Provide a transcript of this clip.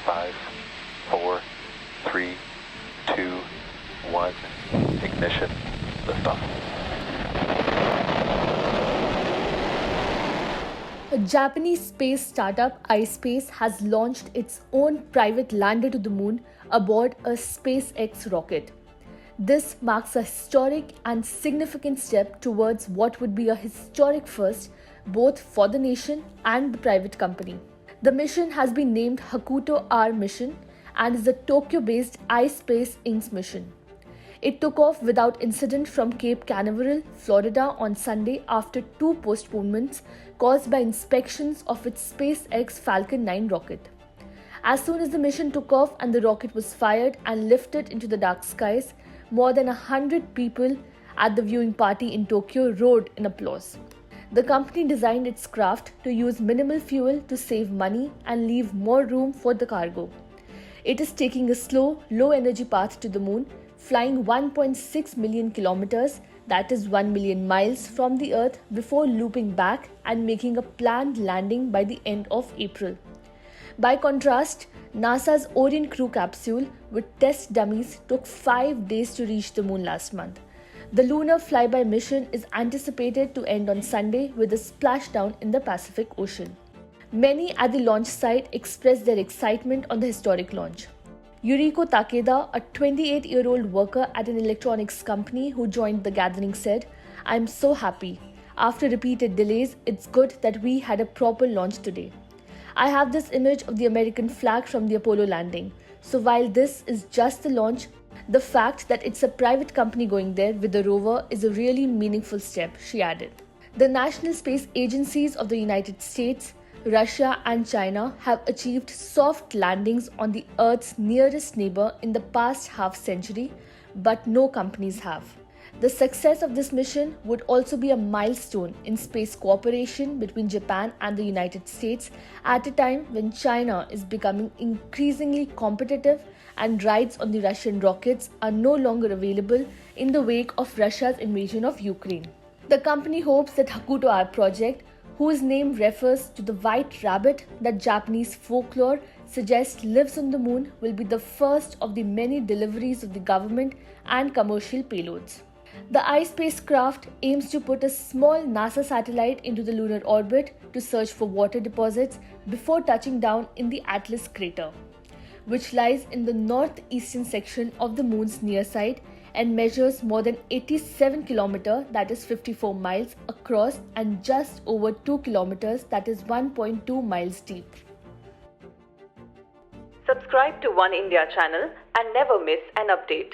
5, 4, 3, 2, 1, ignition, liftoff. A Japanese space startup, ISpace, has launched its own private lander to the moon aboard a SpaceX rocket. This marks a historic and significant step towards what would be a historic first both for the nation and the private company. The mission has been named HAKUTO-R mission and is a Tokyo-based ISpace Inc.'s mission. It took off without incident from Cape Canaveral, Florida on Sunday after 2 postponements caused by inspections of its SpaceX Falcon 9 rocket. As soon as the mission took off and the rocket was fired and lifted into the dark skies, more than 100 people at the viewing party in Tokyo roared in applause. The company designed its craft to use minimal fuel to save money and leave more room for the cargo. It is taking a slow, low-energy path to the moon, flying 1.6 million kilometers, that is 1 million miles from the Earth, before looping back and making a planned landing by the end of April. By contrast, NASA's Orion crew capsule with test dummies took 5 days to reach the moon last month. The lunar flyby mission is anticipated to end on Sunday with a splashdown in the Pacific Ocean. Many at the launch site expressed their excitement on the historic launch. Yuriko Takeda, a 28-year-old worker at an electronics company who joined the gathering, said, "I'm so happy. After repeated delays, it's good that we had a proper launch today. I have this image of the American flag from the Apollo landing. So while this is just the launch, the fact that it's a private company going there with the rover is a really meaningful step," she added. The national space agencies of the United States, Russia and China have achieved soft landings on the Earth's nearest neighbor in the past half-century, but no companies have. The success of this mission would also be a milestone in space cooperation between Japan and the United States at a time when China is becoming increasingly competitive and rides on the Russian rockets are no longer available in the wake of Russia's invasion of Ukraine. The company hopes that HAKUTO-R project, whose name refers to the white rabbit that Japanese folklore suggests lives on the moon, will be the first of the many deliveries of the government and commercial payloads. The iSpace craft aims to put a small NASA satellite into the lunar orbit to search for water deposits before touching down in the Atlas crater, which lies in the northeastern section of the moon's near side and measures more than 87 kilometers, that is 54 miles across, and just over 2 kilometers, that is 1.2 miles deep. Subscribe to Oneindia channel and never miss an update.